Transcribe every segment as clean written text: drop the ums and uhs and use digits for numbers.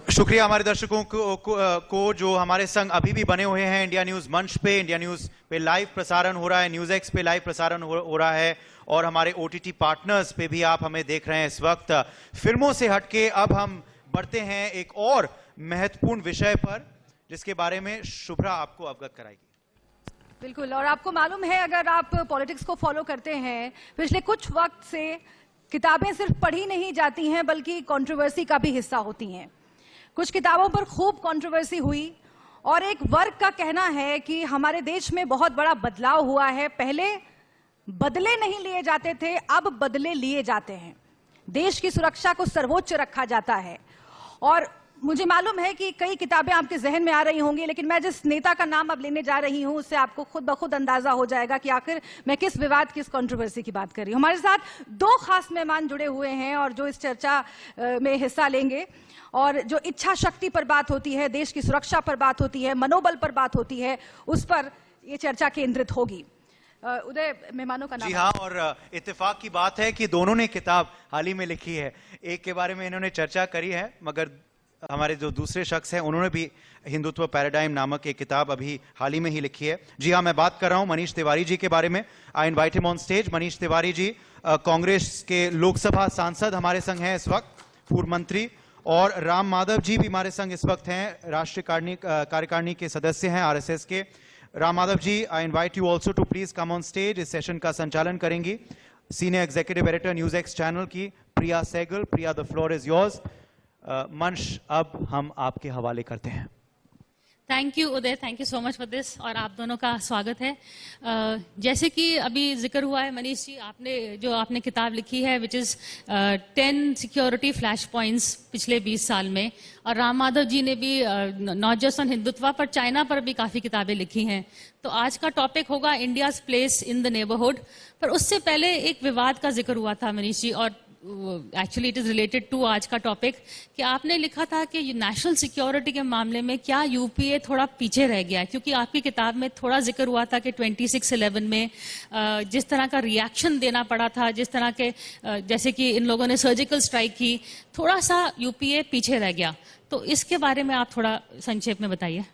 शुक्रिया हमारे दर्शकों को जो हमारे संग अभी भी बने हुए हैं। इंडिया न्यूज मंच पे, इंडिया न्यूज पे लाइव प्रसारण हो रहा है, न्यूज एक्स पे लाइव प्रसारण हो रहा है और हमारे ओटीटी पार्टनर्स पे भी आप हमें देख रहे हैं इस वक्त। फिल्मों से हटके अब हम बढ़ते हैं एक और महत्वपूर्ण विषय पर, जिसके बारे में शुभ्रा आपको अवगत कराएगी। बिल्कुल, और आपको मालूम है, अगर आप पॉलिटिक्स को फॉलो करते हैं, पिछले कुछ वक्त से किताबें सिर्फ पढ़ी नहीं जाती हैं बल्कि कंट्रोवर्सी का भी हिस्सा होती हैं। कुछ किताबों पर खूब कंट्रोवर्सी हुई और एक वर्ग का कहना है कि हमारे देश में बहुत बड़ा बदलाव हुआ है। पहले बदले नहीं लिए जाते थे, अब बदले लिए जाते हैं। देश की सुरक्षा को सर्वोच्च रखा जाता है। और मुझे मालूम है कि कई किताबें आपके जहन में आ रही होंगी, लेकिन मैं जिस नेता का नाम अब लेने जा रही हूं उससे आपको खुद ब खुद अंदाजा हो जाएगा कि आखिर मैं किस विवाद, किस कंट्रोवर्सी की बात कर रही हूं। हमारे साथ दो खास मेहमान जुड़े हुए हैं और जो इस चर्चा में हिस्सा लेंगे, और जो इच्छा शक्ति पर बात होती है, देश की सुरक्षा पर बात होती है, मनोबल पर बात होती है, उस पर ये चर्चा केंद्रित होगी। उदय, मेहमानों का नाम। जी हाँ, और इत्तेफाक की बात है कि दोनों ने किताब हाल ही में लिखी है। एक के बारे में इन्होंने चर्चा करी है, मगर हमारे जो दूसरे शख्स हैं उन्होंने भी हिंदुत्व पैराडाइम नामक एक किताब अभी हाल ही में ही लिखी है। जी हाँ, मैं बात कर रहा हूं मनीष तिवारी जी के बारे में। I invite him on stage. Manish Tiwari ji Congress के लोकसभा सांसद हमारे संग हैं इस वक्त, पूर्व मंत्री। और राम माधव जी भी हमारे संग इस वक्त हैं, राष्ट्रीय कार्यकारिणी के सदस्य हैं आरएसएस के। Ram Madhav ji, I invite you also to please come on stage. इस सेशन का संचालन करेंगी senior executive editor news X channel की Priya Sehgal. Priya, the floor is yours. मंच अब हम आपके हवाले करते हैं। Thank you Uday, thank you so much for this, और आप दोनों का स्वागत है। जैसे कि अभी जिक्र हुआ है मनीष जी, आपने किताब लिखी है which is 10 security flash points पिछले 20 साल में, और राम माधव जी ने भी नॉट जस्ट ऑन हिंदुत्व पर चाइना पर भी काफ़ी किताबें लिखी हैं। तो आज का टॉपिक होगा India's place in the neighbourhood. पर उससे पहले एक विवाद का जिक्र हुआ था मनीष जी, और actually it is related to आज का टॉपिक, कि आपने लिखा था कि नेशनल सिक्योरिटी के मामले में क्या यूपीए थोड़ा पीछे रह गया है, क्योंकि आपकी किताब में थोड़ा जिक्र हुआ था कि 26/11 में जिस तरह का रिएक्शन देना पड़ा था, जिस तरह के जैसे कि इन लोगों ने सर्जिकल स्ट्राइक की, थोड़ा सा यूपीए पीछे रह गया। तो इसके बारे में आप थोड़ा संक्षेप में बताइए।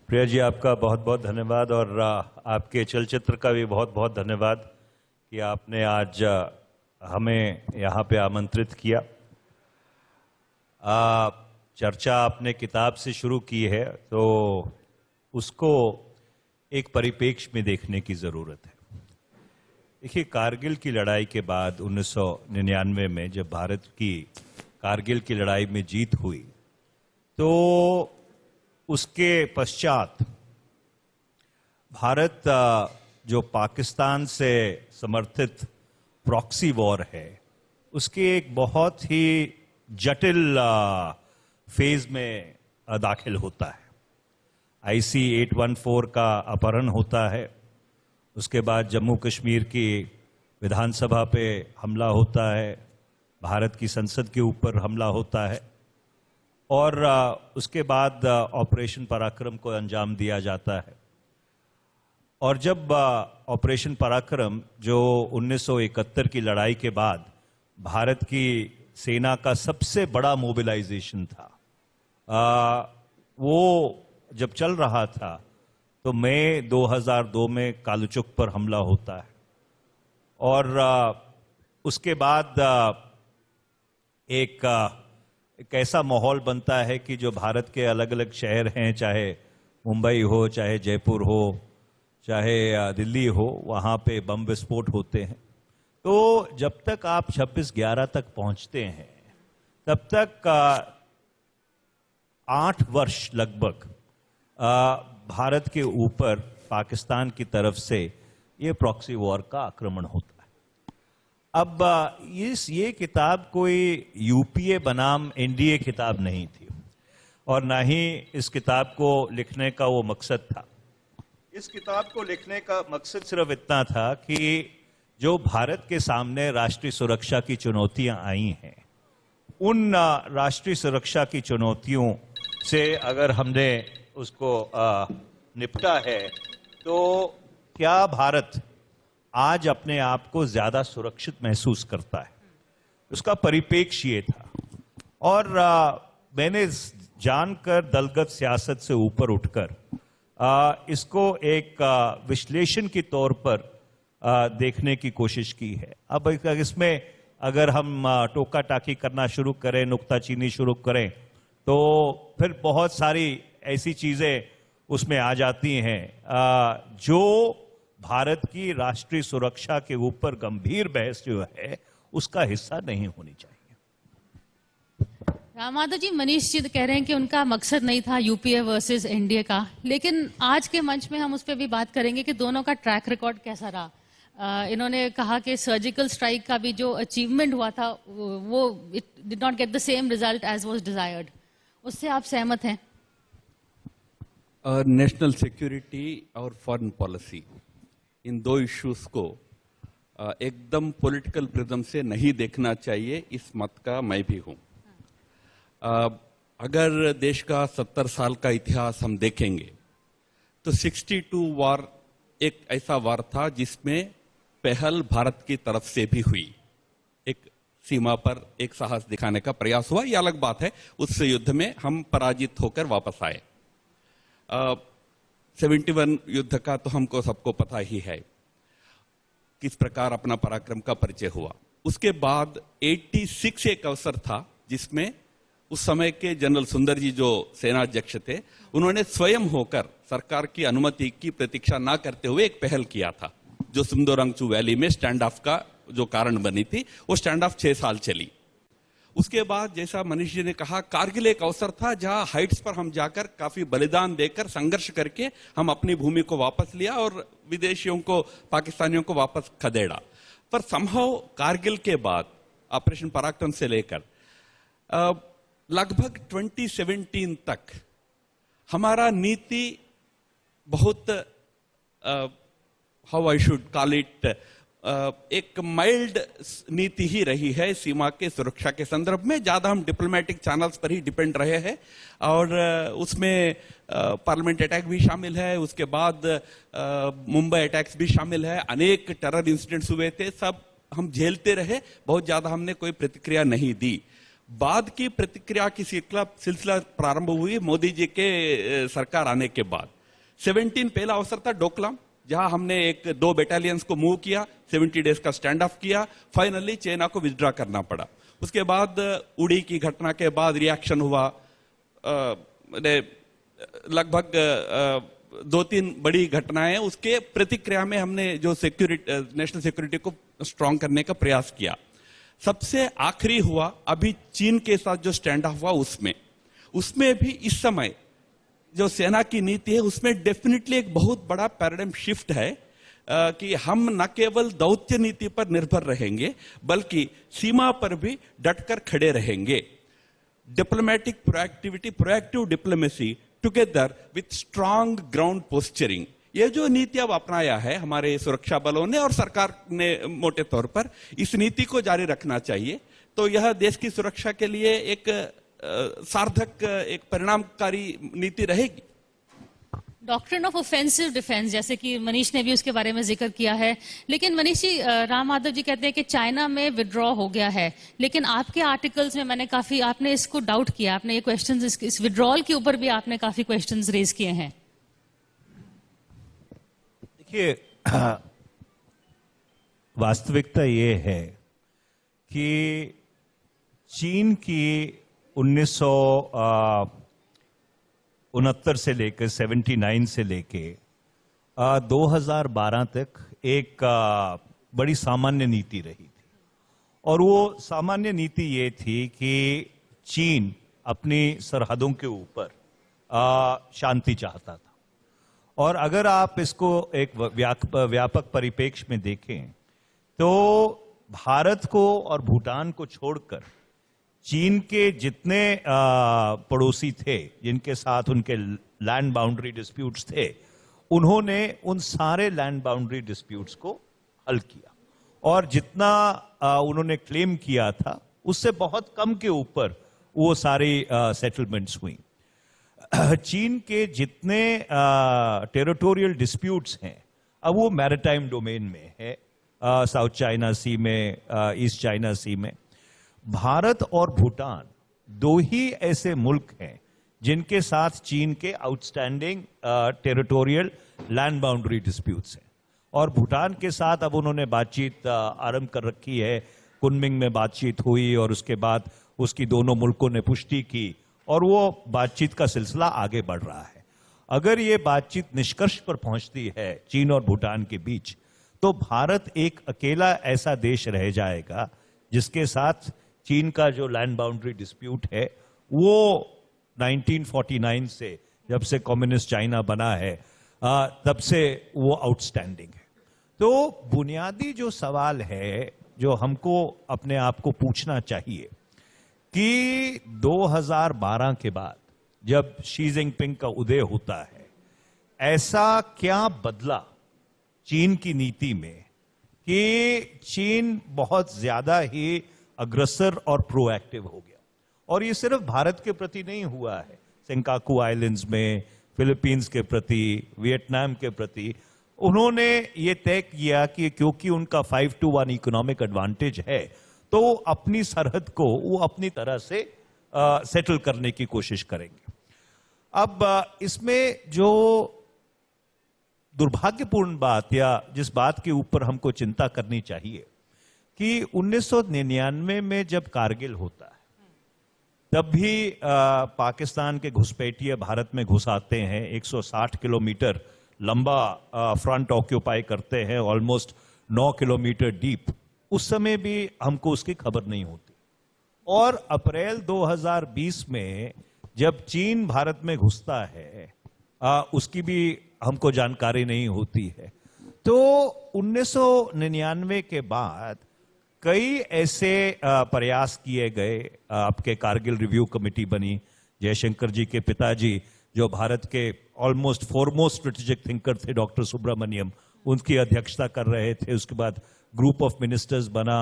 प्रिया जी, आपका बहुत बहुत धन्यवाद, और आपके चलचित्र का भी बहुत बहुत धन्यवाद कि आपने आज हमें यहाँ पे आमंत्रित किया। चर्चा आपने किताब से शुरू की है, तो उसको एक परिप्रेक्ष्य में देखने की ज़रूरत है। देखिए, कारगिल की लड़ाई के बाद 1999 में जब भारत की कारगिल की लड़ाई में जीत हुई, तो उसके पश्चात भारत जो पाकिस्तान से समर्थित प्रॉक्सी वॉर है, उसके एक बहुत ही जटिल फेज में दाखिल होता है। IC-814 का अपहरण होता है, उसके बाद जम्मू कश्मीर की विधानसभा पे हमला होता है, भारत की संसद के ऊपर हमला होता है, और उसके बाद ऑपरेशन पराक्रम को अंजाम दिया जाता है। और जब ऑपरेशन पराक्रम जो 1971 की लड़ाई के बाद भारत की सेना का सबसे बड़ा मोबिलाइजेशन था, वो जब चल रहा था, तो मई 2002 में कालचुक पर हमला होता है। और उसके बाद एक ऐसा माहौल बनता है कि जो भारत के अलग अलग शहर हैं, चाहे मुंबई हो, चाहे जयपुर हो, चाहे दिल्ली हो, वहाँ पे बम विस्फोट होते हैं। तो जब तक आप 26/11 तक पहुँचते हैं, तब तक 8 वर्ष लगभग भारत के ऊपर पाकिस्तान की तरफ से ये प्रॉक्सी वॉर का आक्रमण होता है। अब ये किताब कोई यूपीए बनाम एनडीए किताब नहीं थी, और ना ही इस किताब को लिखने का वो मकसद था। इस किताब को लिखने का मकसद सिर्फ इतना था कि जो भारत के सामने राष्ट्रीय सुरक्षा की चुनौतियां आई हैं, उन राष्ट्रीय सुरक्षा की चुनौतियों से अगर हमने उसको निपटा है, तो क्या भारत आज अपने आप को ज्यादा सुरक्षित महसूस करता है? उसका परिप्रेक्ष्य ये था। और मैंने जानकर दलगत सियासत से ऊपर उठकर इसको एक विश्लेषण के तौर पर देखने की कोशिश की है। अब इसमें अगर हम टोका टाकी करना शुरू करें, नुक्ताचीनी शुरू करें, तो फिर बहुत सारी ऐसी चीजें उसमें आ जाती हैं जो भारत की राष्ट्रीय सुरक्षा के ऊपर गंभीर बहस जो है उसका हिस्सा नहीं होनी चाहिए। राम माधव जी, मनीष जी कह रहे हैं कि उनका मकसद नहीं था यूपीए वर्सेस एनडीए का, लेकिन आज के मंच में हम उस पर भी बात करेंगे कि दोनों का ट्रैक रिकॉर्ड कैसा रहा। इन्होंने कहा कि सर्जिकल स्ट्राइक का भी जो अचीवमेंट हुआ था वो it did not get the same result as was desired. उससे आप सहमत हैं? नेशनल सिक्योरिटी और फॉरेन पॉलिसी, इन दो इश्यूज को एकदम पॉलिटिकल प्रिज्म से नहीं देखना चाहिए, इस मत का मैं भी हूं। अगर देश का 70 साल का इतिहास हम देखेंगे तो 62 वार एक ऐसा वार था जिसमें पहल भारत की तरफ से भी हुई। एक सीमा पर एक साहस दिखाने का प्रयास हुआ, यह अलग बात है। उस युद्ध में हम पराजित होकर वापस आए। 71 युद्ध का तो हमको सबको पता ही है किस प्रकार अपना पराक्रम का परिचय हुआ। उसके बाद 86 एक अवसर था जिसमें उस समय के जनरल सुंदर जी जो सेना अध्यक्ष थे, उन्होंने स्वयं होकर सरकार की अनुमति की प्रतीक्षा ना करते हुए एक पहल किया था, जो सुंदरंगचू वैली में स्टैंड ऑफ का जो कारण बनी थी। वो स्टैंड ऑफ 6 साल चली। उसके बाद जैसा मनीष जी ने कहा, कारगिल एक अवसर था जहां हाइट्स पर हम जाकर काफी बलिदान देकर संघर्ष करके हम अपनी भूमि को वापस लिया और विदेशियों को, पाकिस्तानियों को वापस खदेड़ा। पर संभव कारगिल के बाद ऑपरेशन पराक्रम से लेकर लगभग 2017 तक हमारा नीति बहुत how I should call it एक माइल्ड नीति ही रही है सीमा के सुरक्षा के संदर्भ में। ज्यादा हम डिप्लोमेटिक चैनल्स पर ही डिपेंड रहे हैं और उसमें पार्लियामेंट अटैक भी शामिल है, उसके बाद मुंबई अटैक्स भी शामिल है, अनेक टेरर इंसिडेंट्स हुए थे, सब हम झेलते रहे। बहुत ज्यादा हमने कोई प्रतिक्रिया नहीं दी। बाद की प्रतिक्रिया की सिलसिला प्रारंभ हुई मोदी जी के सरकार आने के बाद। 17 पहला अवसर था डोकलाम, जहां हमने 2 बटालियंस को मूव किया, 70 डेज का स्टैंड ऑफ किया, फाइनली चाइना को विथड्रॉ करना पड़ा। उसके बाद उड़ी की घटना के बाद रिएक्शन हुआ। लगभग 2-3 बड़ी घटनाएं, उसके प्रतिक्रिया में हमने जो नेशनल सिक्योरिटी को स्ट्रांग करने का प्रयास किया। सबसे आखिरी हुआ अभी चीन के साथ जो स्टैंड ऑफ हुआ, उसमें भी इस समय जो सेना की नीति है उसमें डेफिनेटली एक बहुत बड़ा पैराडाइम शिफ्ट है कि हम न केवल दौत्य नीति पर निर्भर रहेंगे बल्कि सीमा पर भी डटकर खड़े रहेंगे। Diplomatic proactivity, proactive diplomacy together with strong ground posturing, ये जो नीति अब अपनाया है हमारे सुरक्षा बलों ने और सरकार ने मोटे तौर पर, इस नीति को जारी रखना चाहिए। तो यह देश की सुरक्षा के लिए एक सार्थक, एक परिणामकारी नीति रहेगी। डॉक्ट्रिन ऑफ ऑफेंसिव डिफेंस, जैसे कि मनीष ने भी उसके बारे में जिक्र किया है, लेकिन मनीष जी, राम माधव जी कहते हैं कि चाइना में विड्रॉ हो गया है, लेकिन आपके आर्टिकल्स में मैंने काफी, आपने इसको डाउट किया, आपने ये क्वेश्चंस, इस विड्रॉल के ऊपर भी आपने काफी क्वेश्चंस रेज किए हैं। देखिए, वास्तविकता ये है कि चीन की 1969 से लेकर 79 से लेके 2012 तक एक बड़ी सामान्य नीति रही थी। और वो सामान्य नीति ये थी कि चीन अपनी सरहदों के ऊपर शांति चाहता था। और अगर आप इसको एक व्यापक परिप्रेक्ष्य में देखें तो भारत को और भूटान को छोड़कर चीन के जितने पड़ोसी थे जिनके साथ उनके लैंड बाउंड्री डिस्प्यूट्स थे, उन्होंने उन सारे लैंड बाउंड्री डिस्प्यूट्स को हल किया और जितना उन्होंने क्लेम किया था उससे बहुत कम के ऊपर वो सारी सेटलमेंट्स हुई। चीन के जितने टेरिटोरियल डिस्प्यूट्स हैं अब वो मैरिटाइम डोमेन में है, साउथ चाइना सी में, ईस्ट चाइना सी में। भारत और भूटान दो ही ऐसे मुल्क हैं जिनके साथ चीन के outstanding territorial land boundary disputes हैं, और भूटान के साथ अब उन्होंने बातचीत आरंभ कर रखी है। कुनमिंग में बातचीत हुई और उसके बाद उसकी दोनों मुल्कों ने पुष्टि की और वो बातचीत का सिलसिला आगे बढ़ रहा है। अगर ये बातचीत निष्कर्ष पर पहुंचती है चीन और भूटान के बीच, तो भारत एक अकेला ऐसा देश रह जाएगा जिसके साथ चीन का जो लैंड बाउंड्री डिस्प्यूट है वो 1949 से, जब से कम्युनिस्ट चाइना बना है, तब से वो आउटस्टैंडिंग है। तो बुनियादी जो सवाल है जो हमको अपने आप को पूछना चाहिए कि 2012 के बाद जब शी जिनपिंग का उदय होता है, ऐसा क्या बदला चीन की नीति में कि चीन बहुत ज्यादा ही अग्रसर और प्रोएक्टिव हो गया। और ये सिर्फ भारत के प्रति नहीं हुआ है, सेंकाकू आइलैंड्स में, फिलीपींस के प्रति, वियतनाम के प्रति उन्होंने ये तय किया कि क्योंकि उनका 5-1 इकोनॉमिक एडवांटेज है तो अपनी सरहद को वो अपनी तरह से सेटल करने की कोशिश करेंगे। अब इसमें जो दुर्भाग्यपूर्ण बात या जिस बात के ऊपर हमको चिंता करनी चाहिए कि 1999 में जब कारगिल होता है तब भी पाकिस्तान के घुसपैठिए भारत में घुस आते हैं, 160 किलोमीटर लंबा फ्रंट ऑक्यूपाई करते हैं, ऑलमोस्ट 9 किलोमीटर डीप। उस समय भी हमको उसकी खबर नहीं होती। और अप्रैल 2020 में जब चीन भारत में घुसता है उसकी भी हमको जानकारी नहीं होती है। तो 1999 के बाद कई ऐसे प्रयास किए गए। आपके कारगिल रिव्यू कमेटी बनी, जयशंकर जी के पिताजी जो भारत के ऑलमोस्ट फॉरमोस्ट स्ट्रेटेजिक थिंकर थे, डॉक्टर सुब्रमण्यम, उनकी अध्यक्षता कर रहे थे। उसके बाद ग्रुप ऑफ मिनिस्टर्स बना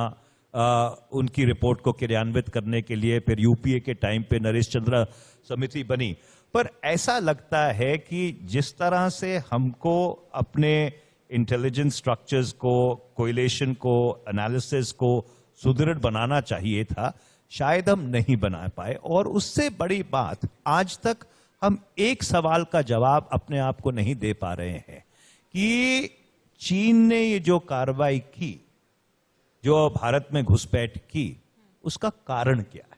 उनकी रिपोर्ट को क्रियान्वित करने के लिए। फिर यूपीए के टाइम पे नरेश चंद्रा समिति बनी। पर ऐसा लगता है कि जिस तरह से हमको अपने इंटेलिजेंस स्ट्रक्चर्स को, कोइलेशन को, एनालिसिस को सुदृढ़ बनाना चाहिए था, शायद हम नहीं बना पाए। और उससे बड़ी बात, आज तक हम एक सवाल का जवाब अपने आप को नहीं दे पा रहे हैं कि चीन ने ये जो कार्रवाई की, जो भारत में घुसपैठ की, उसका कारण क्या है?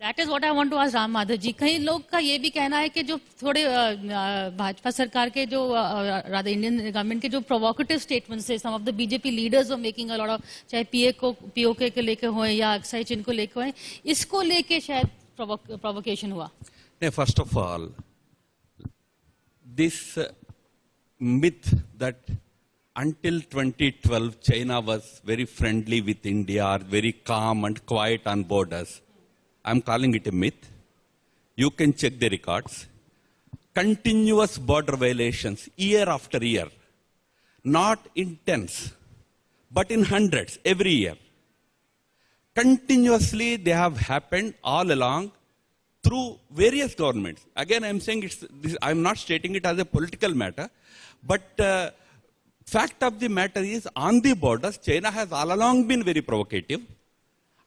That is what I want to ask Ram Madhav ji. कई लोग का ये भी कहना है कि जो थोड़े भाजपा सरकार के जो रादर इंडियन गवर्नमेंट के जो प्रोवोकेटिव स्टेटमेंट्स है, some of the BJP leaders are making a lot of, चाहे पीओके के लेके हो या अक्साई चिन को लेके हो, इसको लेके शायद प्रोवोकेशन हुआ। First of all, this myth that until 2012 China was very friendly with India, or very calm and quiet on borders, I'm calling it a myth. You can check the records. Continuous border violations year after year, not in tens but in hundreds every year. Continuously they have happened all along through various governments. Again, I'm saying I'm not stating it as a political matter, but fact of the matter is, on the borders, China has all along been very provocative.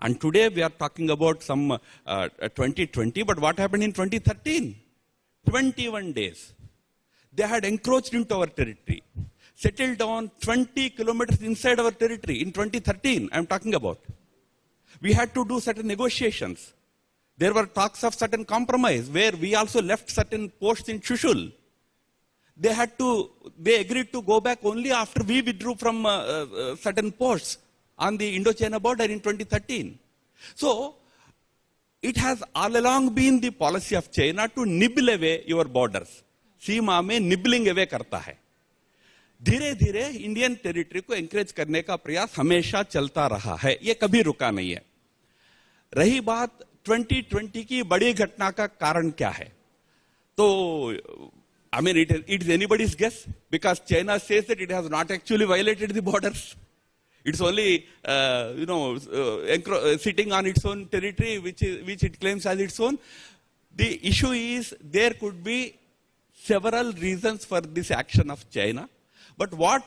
And today we are talking about some 2020, but what happened in 2013? 21 days. They had encroached into our territory, settled down 20 kilometers inside our territory in 2013, I'm talking about. We had to do certain negotiations. There were talks of certain compromise where we also left certain posts in Chushul. They agreed to go back only after we withdrew from certain posts on the Indo-China border in 2013. So, it has all along been the policy of China to nibble away your borders. सीमा में nibbling away करता है। धीरे धीरे Indian territory को encourage करने का प्रयास हमेशा चलता रहा है, ये कभी रुका नहीं है। रही बात 2020 की बड़ी घटना का कारण क्या है, तो I mean, it is anybody's guess, because China says that it has not actually violated the borders. It's only, sitting on its own territory, which it claims as its own. The issue is there could be several reasons for this action of China, but what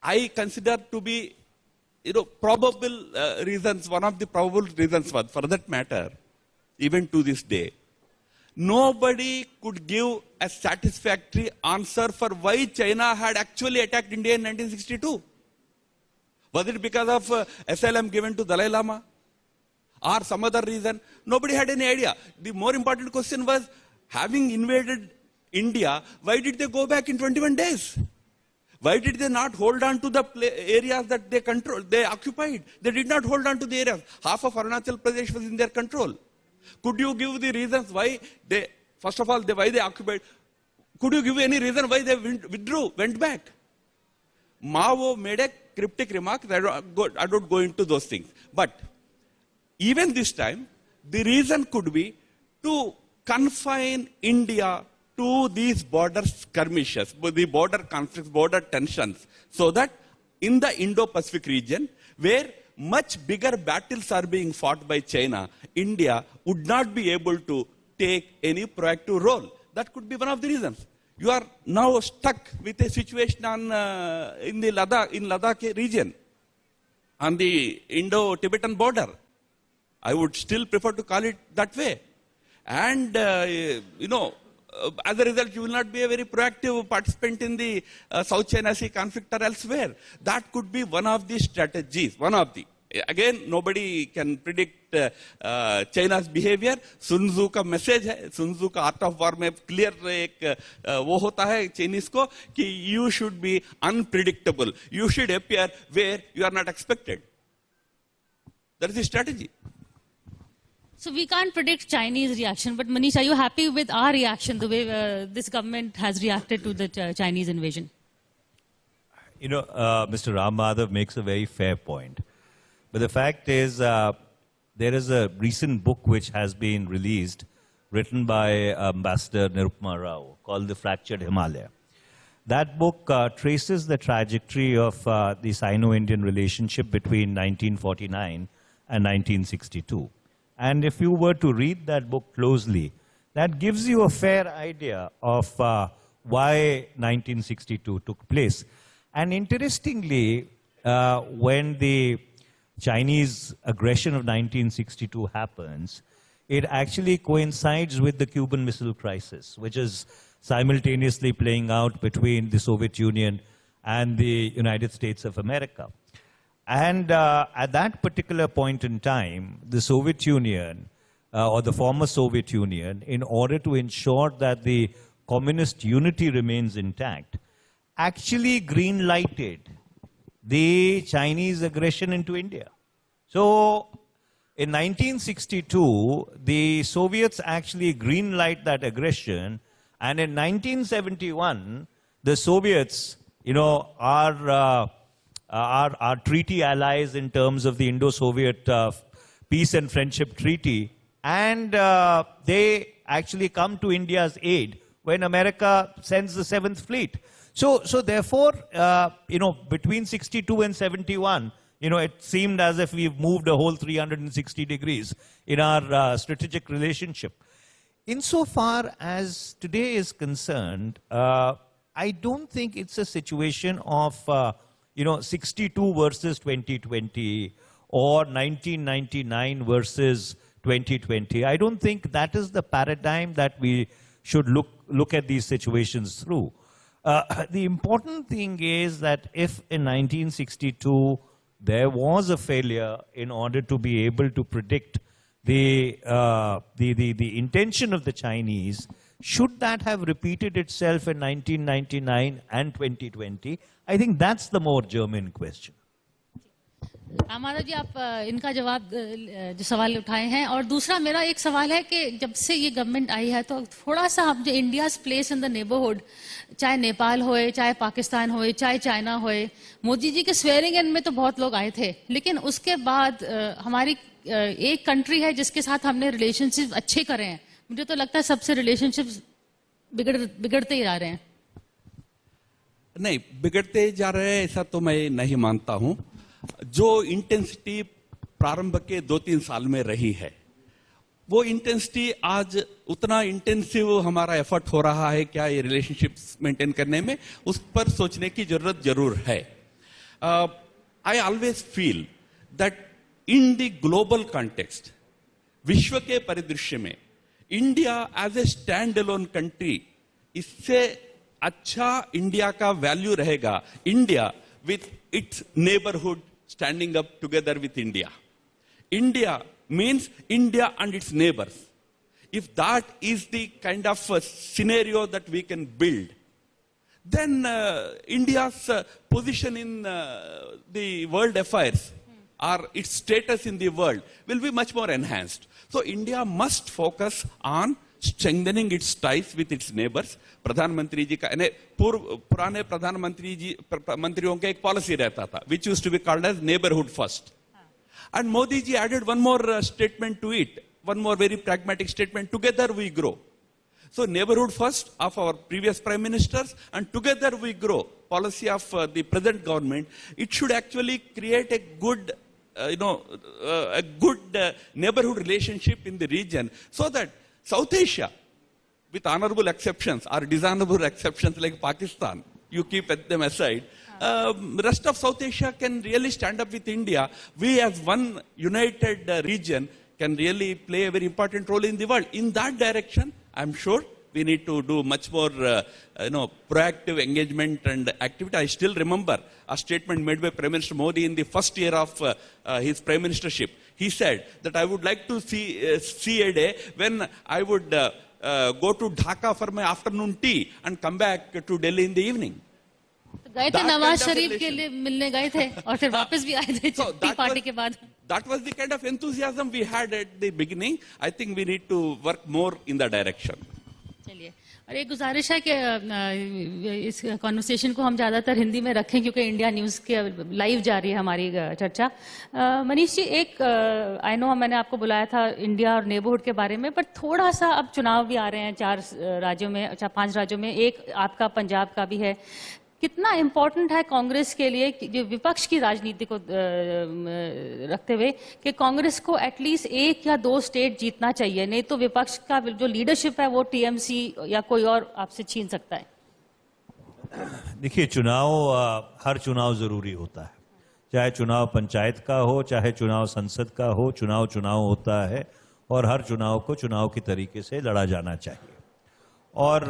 I consider to be, probable reasons, one of the probable reasons was, for that matter, even to this day, nobody could give a satisfactory answer for why China had actually attacked India in 1962. Was it because of asylum given to Dalai Lama? Or some other reason? Nobody had any idea. The more important question was, having invaded India, why did they go back in 21 days? Why did they not hold on to the areas that they occupied? They did not hold on to the areas. Half of Arunachal Pradesh was in their control. Could you give the reasons why they, first of all, why they occupied? Could you give any reason why they withdrew, went back? Mao made a cryptic remark. I don't go into those things. But even this time, the reason could be to confine India to these border skirmishes, the border conflicts, border tensions, so that in the Indo-Pacific region, where much bigger battles are being fought by China, India would not be able to take any proactive role. That could be one of the reasons. You are now stuck with a situation in the Ladakh region, on the Indo-Tibetan border. I would still prefer to call it that way. And, as a result, you will not be a very proactive participant in the South China Sea conflict or elsewhere. That could be one of the strategies, Again, nobody can predict China's behavior. Sun Tzu का message है, Sun Tzu का Art of War में clear एक वो होता है Chinese को कि you should be unpredictable. You should appear where you are not expected. That is the strategy. So we can't predict Chinese reaction, but Manish, are you happy with our reaction, the way this government has reacted to the Chinese invasion? Mr. Ram Madhav makes a very fair point. But the fact is, there is a recent book which has been released, written by Ambassador Nirupama Rao, called The Fractured Himalaya. That book traces the trajectory of the Sino-Indian relationship between 1949 and 1962. And if you were to read that book closely, that gives you a fair idea of why 1962 took place. And interestingly, when the Chinese aggression of 1962 happens, it actually coincides with the Cuban Missile Crisis, which is simultaneously playing out between the Soviet Union and the United States of America. And at that particular point in time, the Soviet Union, or the former Soviet Union, in order to ensure that the communist unity remains intact, actually green-lighted the Chinese aggression into India. So, in 1962, the Soviets actually green-light that aggression, and in 1971, the Soviets, are treaty allies in terms of the Indo-Soviet Peace and Friendship Treaty, and they actually come to India's aid when America sends the 7th Fleet. So therefore, between 62 and 71, it seemed as if we've moved a whole 360 degrees in our strategic relationship. Insofar as today is concerned, I don't think it's a situation of 62 versus 2020 or 1999 versus 2020. I don't think that is the paradigm that we should look at these situations through. The important thing is that if in 1962 there was a failure in order to be able to predict the intention of the Chinese, should that have repeated itself in 1999 and 2020? I think that's the more germane question. Ram Madhav जी, आप इनका जवाब जो सवाल उठाए हैं, और दूसरा मेरा एक सवाल है कि जब से ये गवर्नमेंट आई है तो थोड़ा सा हम जो India's place in the neighbourhood, चाहे नेपाल होए, चाहे पाकिस्तान होए, चाहे चाइना होए, मोदी जी के स्वेयरिंग इन में तो बहुत लोग आए थे, लेकिन उसके बाद हमारी एक कंट्री है जिसके साथ हमने रिलेशनशिप अच्छे करे हैं, मुझे तो लगता है सबसे रिलेशनशिप बिगड़ते ही जा रहे हैं. नहीं, बिगड़ते जा रहे हैं ऐसा तो मैं नहीं मानता हूं. जो इंटेंसिटी प्रारंभ के 2-3 साल में रही है, वो इंटेंसिटी आज उतना इंटेंसिव हमारा एफर्ट हो रहा है क्या ये रिलेशनशिप्स मेंटेन करने में, उस पर सोचने की जरूरत जरूर है. I always feel that in the global context, विश्व के परिदृश्य में India as a stand alone country, इससे अच्छा इंडिया का वैल्यू रहेगा India with its neighbourhood standing up together with India. India means India and its neighbors. If that is the kind of scenario that we can build, then India's position in the world affairs or its status in the world will be much more enhanced. So India must focus on strengthening its ties with its neighbors. प्रधानमंत्री जी का पुराने मंत्रियों का एक policy रहता था which used to be called as neighborhood first. And Modi ji added one more statement to it, one more very pragmatic statement: together we grow. So neighborhood first of our previous prime ministers, and together we grow policy of the present government. It should actually create a good, a good neighborhood relationship in the region, so that South Asia, with honorable exceptions or dishonorable exceptions like Pakistan, you keep them aside, rest of South Asia can really stand up with India. We as one united region can really play a very important role in the world. In that direction, I'm sure we need to do much more, proactive engagement and activity. I still remember a statement made by Prime Minister Modi in the first year of his prime ministership. He said that I would like to see a day when I would go to Dhaka for my afternoon tea and come back to Delhi in the evening. गए थे नवाज शरीफ के लिए मिलने गए थे और फिर वापस भी आए थे टी पार्टी के बाद. That was the kind of enthusiasm we had at the beginning. I think we need to work more in that direction. चलिए, और एक गुजारिश है कि इस कॉन्वर्सेशन को हम ज़्यादातर हिंदी में रखें क्योंकि इंडिया न्यूज़ के लाइव जा रही है हमारी चर्चा. मनीष जी, एक आई नो मैंने आपको बुलाया था इंडिया और नेबरहुड के बारे में, पर थोड़ा सा अब चुनाव भी आ रहे हैं 4 राज्यों में, 5 राज्यों में, एक आपका पंजाब का भी है. कितना इम्पोर्टेंट है कांग्रेस के लिए, जो विपक्ष की राजनीति को रखते हुए, कि कांग्रेस को एटलीस्ट 1 या 2 स्टेट जीतना चाहिए, नहीं तो विपक्ष का जो लीडरशिप है वो टीएमसी या कोई और आपसे छीन सकता है? देखिए, हर चुनाव जरूरी होता है, चाहे चुनाव पंचायत का हो, चाहे चुनाव संसद का हो. चुनाव होता है और हर चुनाव को चुनाव की तरीके से लड़ा जाना चाहिए. और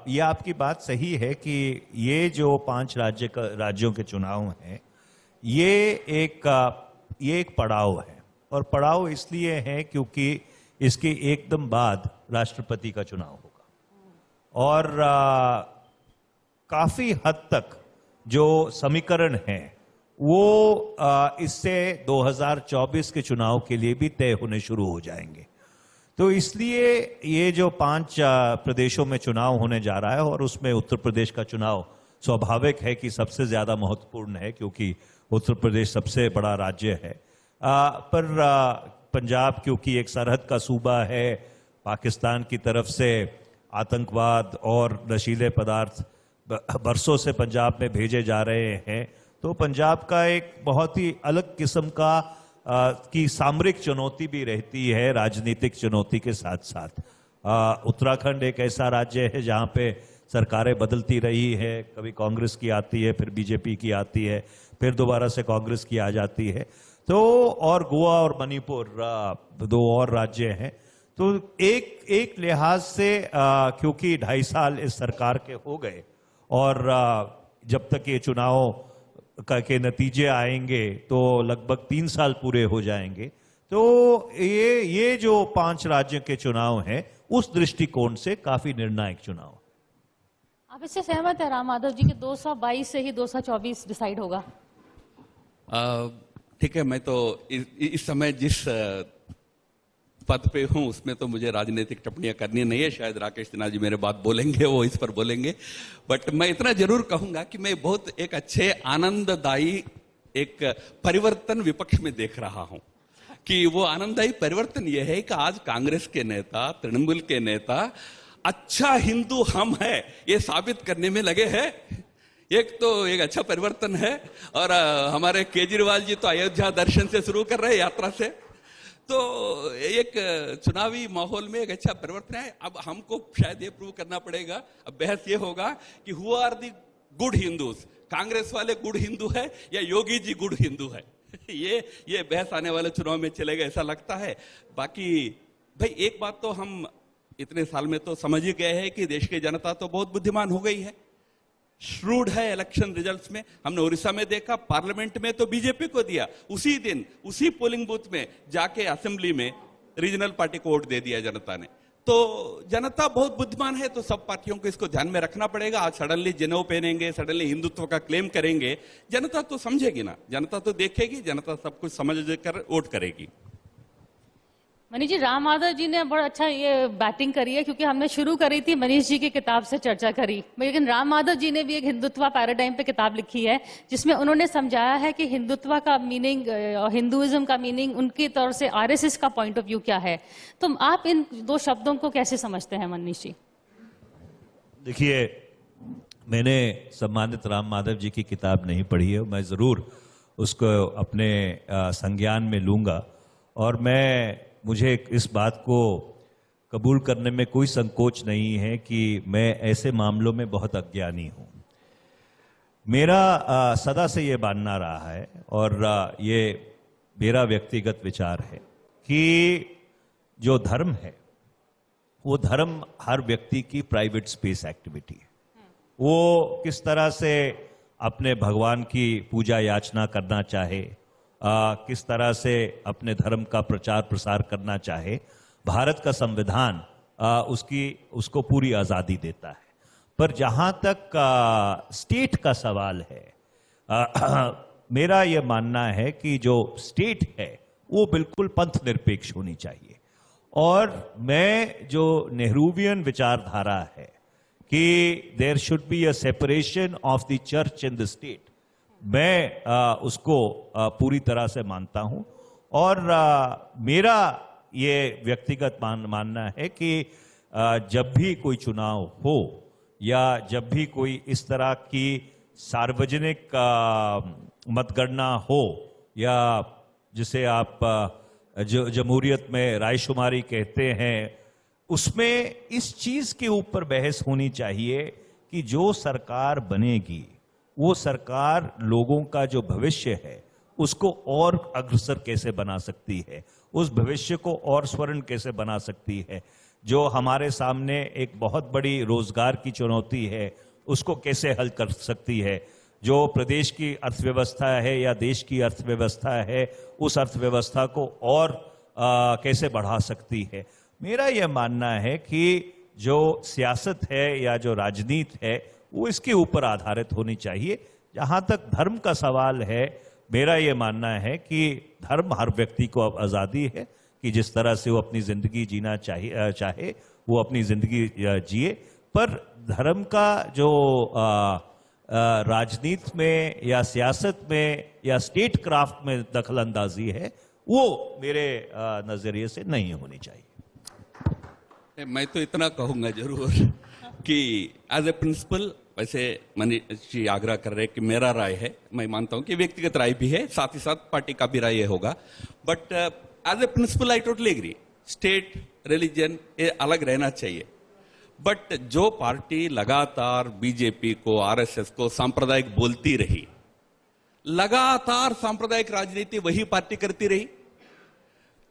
ये आपकी बात सही है कि ये जो 5 राज्यों के चुनाव हैं, ये एक पड़ाव है. और पड़ाव इसलिए है क्योंकि इसके एकदम बाद राष्ट्रपति का चुनाव होगा. और काफी हद तक जो समीकरण है वो इससे 2024 के चुनाव के लिए भी तय होने शुरू हो जाएंगे. तो इसलिए ये जो 5 प्रदेशों में चुनाव होने जा रहा है, और उसमें उत्तर प्रदेश का चुनाव स्वाभाविक है कि सबसे ज्यादा महत्वपूर्ण है क्योंकि उत्तर प्रदेश सबसे बड़ा राज्य है. पर पंजाब क्योंकि एक सरहद का सूबा है, पाकिस्तान की तरफ से आतंकवाद और नशीले पदार्थ बरसों से पंजाब में भेजे जा रहे हैं, तो पंजाब का एक बहुत ही अलग किस्म का की सामरिक चुनौती भी रहती है, राजनीतिक चुनौती के साथ साथ. उत्तराखंड एक ऐसा राज्य है जहाँ पे सरकारें बदलती रही है, कभी कांग्रेस की आती है, फिर बीजेपी की आती है, फिर दोबारा से कांग्रेस की आ जाती है. तो और गोवा और मणिपुर 2 और राज्य हैं. तो एक लिहाज से क्योंकि 2.5 साल इस सरकार के हो गए और जब तक ये चुनाव के नतीजे आएंगे तो लगभग 3 साल पूरे हो जाएंगे. तो ये जो 5 राज्यों के चुनाव हैं, उस दृष्टिकोण से काफी निर्णायक चुनाव. आप इससे सहमत है राम माधव जी कि 222 से ही 224 डिसाइड होगा? ठीक है, मैं तो इस समय जिस पद पे हूं उसमें तो मुझे राजनीतिक टिप्पणियां करनी नहीं है. शायद राकेश सिन्हा जी मेरे बात बोलेंगे, वो इस पर बोलेंगे. बट मैं इतना जरूर कहूंगा कि मैं बहुत एक अच्छे आनंददायी एक परिवर्तन विपक्ष में देख रहा हूं. कि वो आनंददायी परिवर्तन यह है कि आज कांग्रेस के नेता, तृणमूल के नेता अच्छा हिंदू हम है ये साबित करने में लगे हैं. एक तो एक अच्छा परिवर्तन है. और हमारे केजरीवाल जी तो अयोध्या दर्शन से शुरू कर रहे हैं, यात्रा से. तो एक चुनावी माहौल में एक अच्छा परिवर्तन है। अब हमको शायद ये प्रूव करना पड़ेगा, अब बहस ये होगा कि who are the good Hindus, Congress वाले गुड हिंदू है या योगी जी गुड हिंदू है। ये बहस आने वाले चुनाव में चलेगा ऐसा लगता है। बाकी भाई एक बात तो हम इतने साल में तो समझ ही गए हैं कि देश की जनता तो बहुत बुद्धिमान हो गई है, श्रूड है इलेक्शन रिजल्ट्स में। हमने उड़ीसा में देखा, पार्लियामेंट में तो बीजेपी को दिया, उसी दिन उसी पोलिंग बूथ में जाके असेंबली में रीजनल पार्टी को वोट दे दिया जनता ने। तो जनता बहुत बुद्धिमान है, तो सब पार्टियों को इसको ध्यान में रखना पड़ेगा। आज सडनली जनेऊ पहनेंगे, सडनली हिंदुत्व का क्लेम करेंगे, जनता तो समझेगी ना, जनता तो देखेगी, जनता सब कुछ समझ कर वोट करेगी। मनीष जी, राम माधव जी ने बड़ा अच्छा ये बैटिंग करी है, क्योंकि हमने शुरू करी थी मनीष जी की किताब से चर्चा करी, लेकिन राम माधव जी ने भी एक हिंदुत्व पैराडाइम पे किताब लिखी है, जिसमें उन्होंने समझाया है कि हिंदुत्व का मीनिंग, हिंदुइज्म का मीनिंग उनकी तौर से आरएसएस का पॉइंट ऑफ व्यू क्या है। तो आप इन दो शब्दों को कैसे समझते हैं मनीष जी? देखिए, मैंने सम्मानित राम माधव जी की किताब नहीं पढ़ी है, मैं ज़रूर उसको अपने संज्ञान में लूँगा, और मुझे इस बात को कबूल करने में कोई संकोच नहीं है कि मैं ऐसे मामलों में बहुत अज्ञानी हूँ। मेरा सदा से ये मानना रहा है, और ये मेरा व्यक्तिगत विचार है कि जो धर्म है वो धर्म हर व्यक्ति की प्राइवेट स्पेस एक्टिविटी है। वो किस तरह से अपने भगवान की पूजा याचना करना चाहे, किस तरह से अपने धर्म का प्रचार प्रसार करना चाहे, भारत का संविधान उसको पूरी आज़ादी देता है। पर जहाँ तक स्टेट का सवाल है, मेरा यह मानना है कि जो स्टेट है वो बिल्कुल पंथ निरपेक्ष होनी चाहिए। और मैं जो नेहरूवियन विचारधारा है कि there should be a separation of the church in the state, मैं उसको पूरी तरह से मानता हूं। और मेरा ये व्यक्तिगत मानना है कि जब भी कोई चुनाव हो या जब भी कोई इस तरह की सार्वजनिक मतगणना हो, या जिसे आप जो जमहूरियत में रायशुमारी कहते हैं, उसमें इस चीज के ऊपर बहस होनी चाहिए कि जो सरकार बनेगी वो सरकार लोगों का जो भविष्य है उसको और अग्रसर कैसे बना सकती है, उस भविष्य को और स्वर्ण कैसे बना सकती है। जो हमारे सामने एक बहुत बड़ी रोजगार की चुनौती है उसको कैसे हल कर सकती है, जो प्रदेश की अर्थव्यवस्था है या देश की अर्थव्यवस्था है उस अर्थव्यवस्था को और कैसे बढ़ा सकती है। मेरा यह मानना है कि जो सियासत है या जो राजनीति है वो इसके ऊपर आधारित होनी चाहिए। जहां तक धर्म का सवाल है, मेरा यह मानना है कि धर्म हर व्यक्ति को अब आज़ादी है कि जिस तरह से वो अपनी जिंदगी जीना चाहे वो अपनी जिंदगी जिए। पर धर्म का जो राजनीति में या सियासत में या स्टेट क्राफ्ट में दखल अंदाजी है वो मेरे नजरिए से नहीं होनी चाहिए। मैं तो इतना कहूंगा जरूर कि एज ए प्रिंसिपल, वैसे मनीष जी आग्रह कर रहे हैं कि मेरा राय है, मैं मानता हूं कि व्यक्तिगत राय भी है, साथ ही साथ पार्टी का भी राय होगा, but as a principle I totally agree, state religion ये अलग रहना चाहिए। बट जो पार्टी लगातार बीजेपी को, आरएसएस को सांप्रदायिक बोलती रही, लगातार सांप्रदायिक राजनीति वही पार्टी करती रही,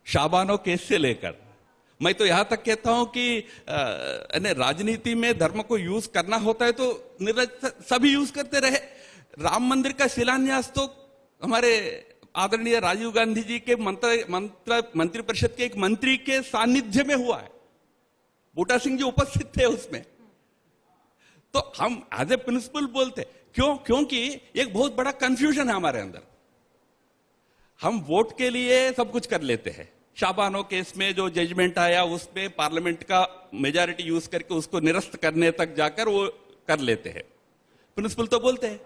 शाबानो केस से लेकर, मैं तो यहां तक कहता हूं कि राजनीति में धर्म को यूज करना होता है तो सभी यूज करते रहे। राम मंदिर का शिलान्यास तो हमारे आदरणीय राजीव गांधी जी के मंत्री परिषद के एक मंत्री के सानिध्य में हुआ है, बूटा सिंह जी उपस्थित थे उसमें। तो हम एज ए प्रिंसिपल बोलते क्योंकि एक बहुत बड़ा कंफ्यूजन है हमारे अंदर। हम वोट के लिए सब कुछ कर लेते हैं, शाबानो केस में जो जजमेंट आया उसमें पार्लियामेंट का मेजॉरिटी यूज करके उसको निरस्त करने तक जाकर वो कर लेते हैं। प्रिंसिपल तो बोलते हैं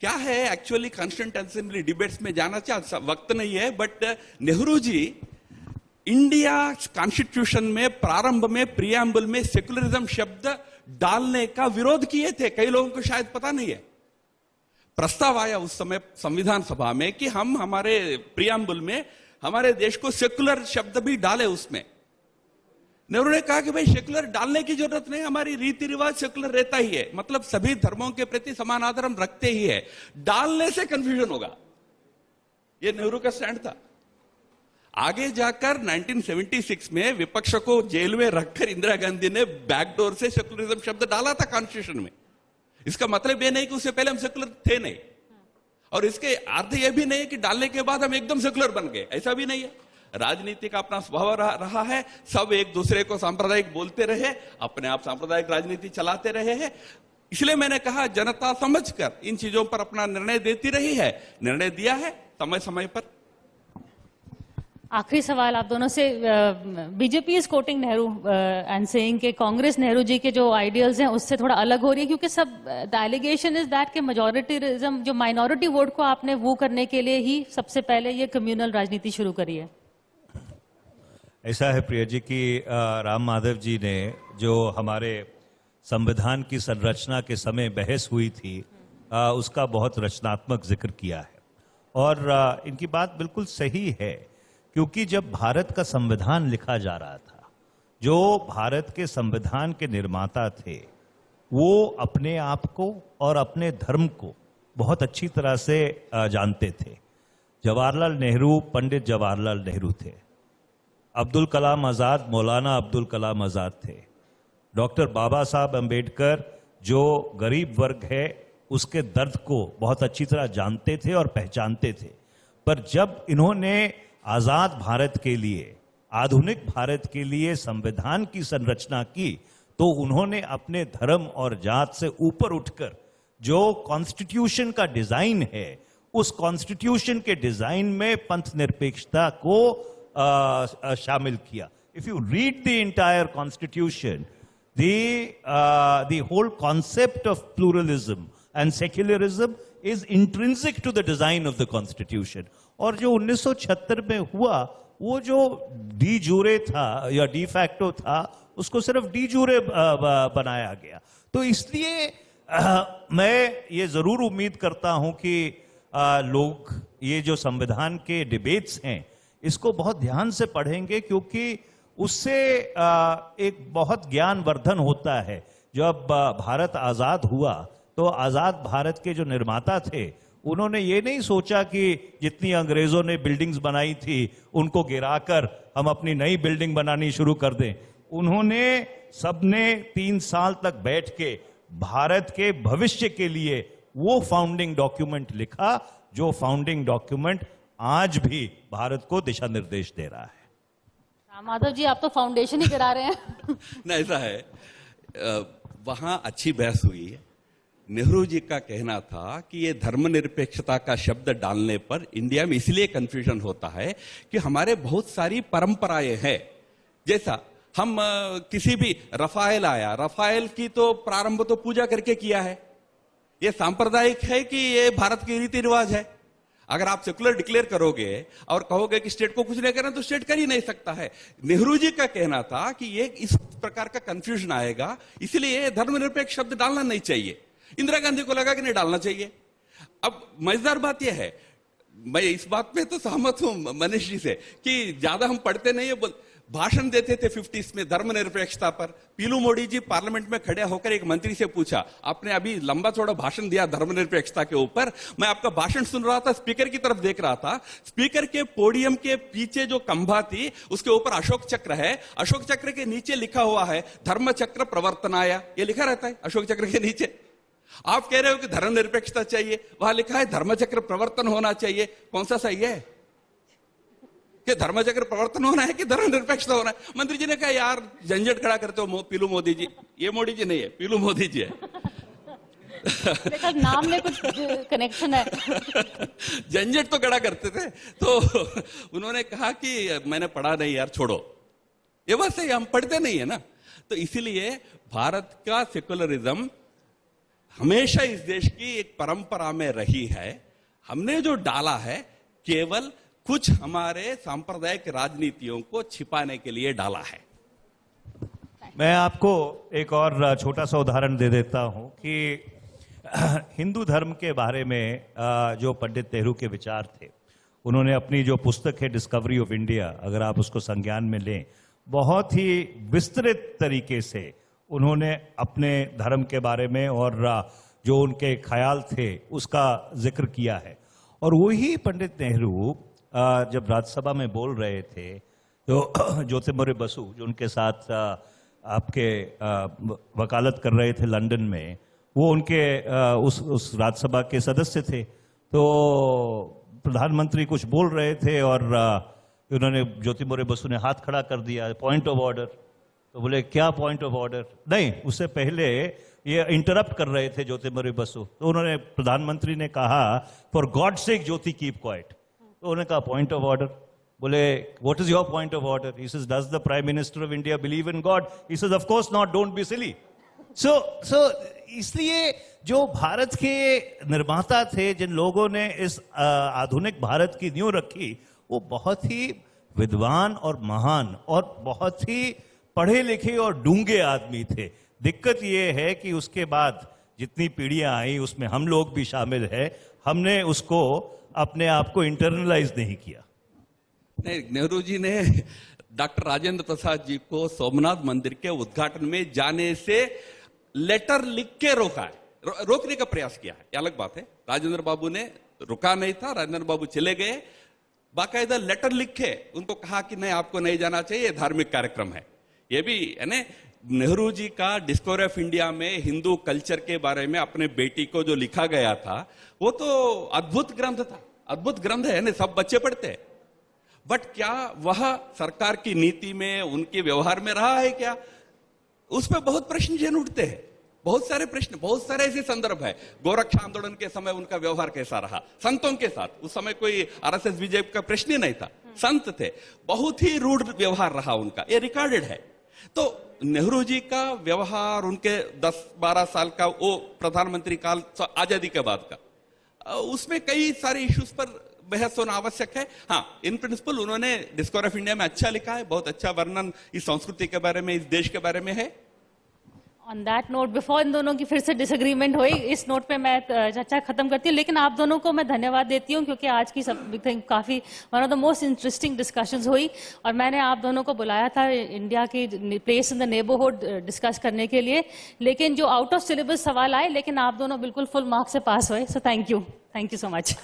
क्या है एक्चुअली कॉन्स्टिट्यूएंट असेंबली डिबेट्स में जाना चाहिए, वक्त नहीं है। But Nehru ji India constitution में प्रारंभ में प्रियम्बल में सेकुलरिज्म शब्द डालने का विरोध किए थे, कई लोगों को शायद पता नहीं है। प्रस्ताव आया उस समय संविधान सभा में कि हम हमारे प्रियम्बल में हमारे देश को सेकुलर शब्द भी डाले उसमें। नेहरू ने कहा कि भाई सेकुलर डालने की जरूरत नहीं, हमारी रीति रिवाज सेकुलर रहता ही है, मतलब सभी धर्मों के प्रति समान आदर हम रखते ही है, डालने से कंफ्यूजन होगा। ये नेहरू का स्टैंड था। आगे जाकर 1976 में विपक्ष को जेल में रखकर इंदिरा गांधी ने बैकडोर से सेकुलरिज्म शब्द डाला था कॉन्स्टिट्यूशन में। इसका मतलब यह नहीं कि उससे पहले हम सेकुलर थे नहीं, और इसके अर्थ यह भी नहीं है कि डालने के बाद हम एकदम सेकुलर बन गए, ऐसा भी नहीं है। राजनीति का अपना स्वभाव रहा है, सब एक दूसरे को सांप्रदायिक बोलते रहे, अपने आप सांप्रदायिक राजनीति चलाते रहे हैं। इसलिए मैंने कहा जनता समझकर इन चीजों पर अपना निर्णय देती रही है, निर्णय दिया है समय समय पर। आखिरी सवाल आप दोनों से। BJP is coating Nehru and saying कि कांग्रेस नेहरू जी के जो आइडियल्स हैं उससे थोड़ा अलग हो रही है, क्योंकि सब द एलिगेशन इज दैट के मेजोरिटीरिज्म, जो माइनॉरिटी वोट को आपने वो करने के लिए ही सबसे पहले ये कम्युनल राजनीति शुरू करी है। ऐसा है प्रिया जी कि राम माधव जी ने जो हमारे संविधान की संरचना के समय बहस हुई थी उसका बहुत रचनात्मक जिक्र किया है, और इनकी बात बिल्कुल सही है, क्योंकि जब भारत का संविधान लिखा जा रहा था, जो भारत के संविधान के निर्माता थे वो अपने आप को और अपने धर्म को बहुत अच्छी तरह से जानते थे। जवाहरलाल नेहरू पंडित जवाहरलाल नेहरू थे, अब्दुल कलाम आज़ाद मौलाना अब्दुल कलाम आज़ाद थे, डॉक्टर बाबा साहब अम्बेडकर जो गरीब वर्ग है उसके दर्द को बहुत अच्छी तरह जानते थे और पहचानते थे। पर जब इन्होंने आज़ाद भारत के लिए, आधुनिक भारत के लिए संविधान की संरचना की, तो उन्होंने अपने धर्म और जात से ऊपर उठकर जो कॉन्स्टिट्यूशन का डिजाइन है, उस कॉन्स्टिट्यूशन के डिजाइन में पंथ निरपेक्षता को शामिल किया। If you read the entire constitution, the whole concept of pluralism and secularism is intrinsic to the design of the constitution। और जो 1976 में हुआ वो जो डी जूरे था या डी फैक्टो था, उसको सिर्फ डी जूरे बनाया गया। तो इसलिए मैं ये जरूर उम्मीद करता हूं कि लोग ये जो संविधान के डिबेट्स हैं इसको बहुत ध्यान से पढ़ेंगे, क्योंकि उससे एक बहुत ज्ञानवर्धन होता है। जब भारत आजाद हुआ तो आजाद भारत के जो निर्माता थे उन्होंने ये नहीं सोचा कि जितनी अंग्रेजों ने बिल्डिंग्स बनाई थी उनको गिराकर हम अपनी नई बिल्डिंग बनानी शुरू कर दें। उन्होंने सबने 3 साल तक बैठ के भारत के भविष्य के लिए वो फाउंडिंग डॉक्यूमेंट लिखा, जो फाउंडिंग डॉक्यूमेंट आज भी भारत को दिशा निर्देश दे रहा है। राम माधव जी, आप तो फाउंडेशन ही गिरा रहे हैं। ना, ऐसा है, वहां अच्छी बहस हुई है। नेहरू जी का कहना था कि ये धर्मनिरपेक्षता का शब्द डालने पर इंडिया में इसलिए कंफ्यूजन होता है कि हमारे बहुत सारी परंपराएं हैं। जैसा हम किसी भी रफाएल आया, रफाएल की तो प्रारंभ तो पूजा करके किया है, ये सांप्रदायिक है कि ये भारत की रीति रिवाज है। अगर आप सेकुलर डिक्लेयर करोगे और कहोगे कि स्टेट को कुछ नहीं करना, तो स्टेट कर ही नहीं सकता है। नेहरू जी का कहना था कि ये इस प्रकार का कंफ्यूजन आएगा, इसलिए धर्मनिरपेक्ष शब्द डालना नहीं चाहिए। इंदिरा गांधी को लगा कि नहीं डालना चाहिए। अब मजेदार बात यह है, मैं इस बात में तो सहमत हूं मनीष जी से कि ज्यादा हम पढ़ते नहीं है। भाषण देते थे 50s में धर्मनिरपेक्षता पर। पीलू मोदी जी पार्लियामेंट में खड़े होकर एक मंत्री से पूछा, आपने अभी लंबा चौड़ा भाषण दिया धर्मनिरपेक्षता के ऊपर, मैं आपका भाषण सुन रहा था, स्पीकर की तरफ देख रहा था। स्पीकर के पोडियम के पीछे जो खंभा थी उसके ऊपर अशोक चक्र है, अशोक चक्र के नीचे लिखा हुआ है धर्म चक्र प्रवर्तनाय, ये लिखा रहता है अशोक चक्र के नीचे। आप कह रहे हो कि धर्मनिरपेक्षता चाहिए, वहां लिखा है धर्मचक्र प्रवर्तन होना चाहिए। कौन सा सही है कि धर्मचक्र प्रवर्तन होना है कि धर्मनिरपेक्षता होना है? मंत्री जी ने कहा, यार झंझट खड़ा करते हो पीलू मोदी जी। ये मोदी जी नहीं है, पीलू मोदी जी है। नाम में कुछ कनेक्शन है। झंझट तो खड़ा करते थे, तो उन्होंने कहा कि मैंने पढ़ा नहीं यार, छोड़ो। ये बात सही, हम पढ़ते नहीं है ना। तो इसीलिए भारत का सेकुलरिज्म हमेशा इस देश की एक परंपरा में रही है। हमने जो डाला है केवल कुछ हमारे सांप्रदायिक राजनीतियों को छिपाने के लिए डाला है। मैं आपको एक और छोटा सा उदाहरण दे देता हूं कि हिंदू धर्म के बारे में जो पंडित नेहरू के विचार थे उन्होंने अपनी जो पुस्तक है डिस्कवरी ऑफ इंडिया, अगर आप उसको संज्ञान में लें, बहुत ही विस्तृत तरीके से उन्होंने अपने धर्म के बारे में और जो उनके ख्याल थे उसका जिक्र किया है। और वही पंडित नेहरू जब राज्यसभा में बोल रहे थे तो ज्योतिर्मय बसु जो उनके साथ आपके वकालत कर रहे थे लंदन में, वो उनके उस राज्यसभा के सदस्य थे। तो प्रधानमंत्री कुछ बोल रहे थे और उन्होंने ज्योतिर्मय बसु ने हाथ खड़ा कर दिया, पॉइंट ऑफ ऑर्डर। तो बोले क्या पॉइंट ऑफ ऑर्डर? नहीं, उससे पहले ये इंटरप्ट कर रहे थे ज्योतिर्मय बसु। तो उन्होंने प्रधानमंत्री ने कहा for God sake Jyoti keep quiet. तो उन्होंने कहा पॉइंट ऑफ ऑर्डर। बोले what is your point of order? He says does the prime minister of India believe in God? He says of course not, don't be silly. So इसलिए जो भारत के निर्माता थे, जिन लोगों ने इस आधुनिक भारत की नींव रखी, वो बहुत ही विद्वान और महान और बहुत ही पढ़े लिखे और डूंगे आदमी थे। दिक्कत ये है कि उसके बाद जितनी पीढ़ियां आई उसमें हम लोग भी शामिल हैं, हमने उसको अपने आप को इंटरनलाइज नहीं किया। नहीं, नेहरू जी ने डॉक्टर राजेंद्र प्रसाद जी को सोमनाथ मंदिर के उद्घाटन में जाने से लेटर लिख के रोका है, रोकने का प्रयास किया है, ये अलग बात है। राजेंद्र बाबू ने रुका नहीं था, राजेंद्र बाबू चले गए, बाकायदा लेटर लिखे उनको कहा कि नहीं, आपको नहीं जाना चाहिए, ये धार्मिक कार्यक्रम है। ये भी है ना, नेहरू जी का डिस्कवरी ऑफ इंडिया में हिंदू कल्चर के बारे में अपने बेटी को जो लिखा गया था, वो तो अद्भुत ग्रंथ था, अद्भुत ग्रंथ है ना, सब बच्चे पढ़ते हैं। बट क्या वह सरकार की नीति में, उनके व्यवहार में रहा है क्या? उसमें बहुत प्रश्न चिन्ह उठते हैं, बहुत सारे प्रश्न, बहुत सारे ऐसे संदर्भ है। गोरक्षा आंदोलन के समय उनका व्यवहार कैसा रहा संतों के साथ? उस समय कोई आरएसएस बीजेपी का प्रश्न ही नहीं था, संत थे, बहुत ही रूढ़ व्यवहार रहा उनका, ये रिकॉर्डेड है। तो नेहरू जी का व्यवहार, उनके 10-12 साल का वो प्रधानमंत्री काल आजादी के बाद का, उसमें कई सारे इश्यूज पर बहस होना आवश्यक है। हाँ, इन प्रिंसिपल उन्होंने डिस्कवरी ऑफ इंडिया में अच्छा लिखा है, बहुत अच्छा वर्णन इस संस्कृति के बारे में, इस देश के बारे में है। On that note, before in दोनों की फिर से डिसएग्रीमेंट हुई, इस नोट पे मैं चर्चा खत्म करती हूँ। लेकिन आप दोनों को मैं धन्यवाद देती हूँ क्योंकि आज की सब काफी one of the most interesting discussions हुई और मैंने आप दोनों को बुलाया था इंडिया की place in the neighbourhood discuss करने के लिए, लेकिन जो आउट ऑफ सिलेबस सवाल आए, लेकिन आप दोनों बिल्कुल फुल मार्क्स से पास हुए। So thank you so much.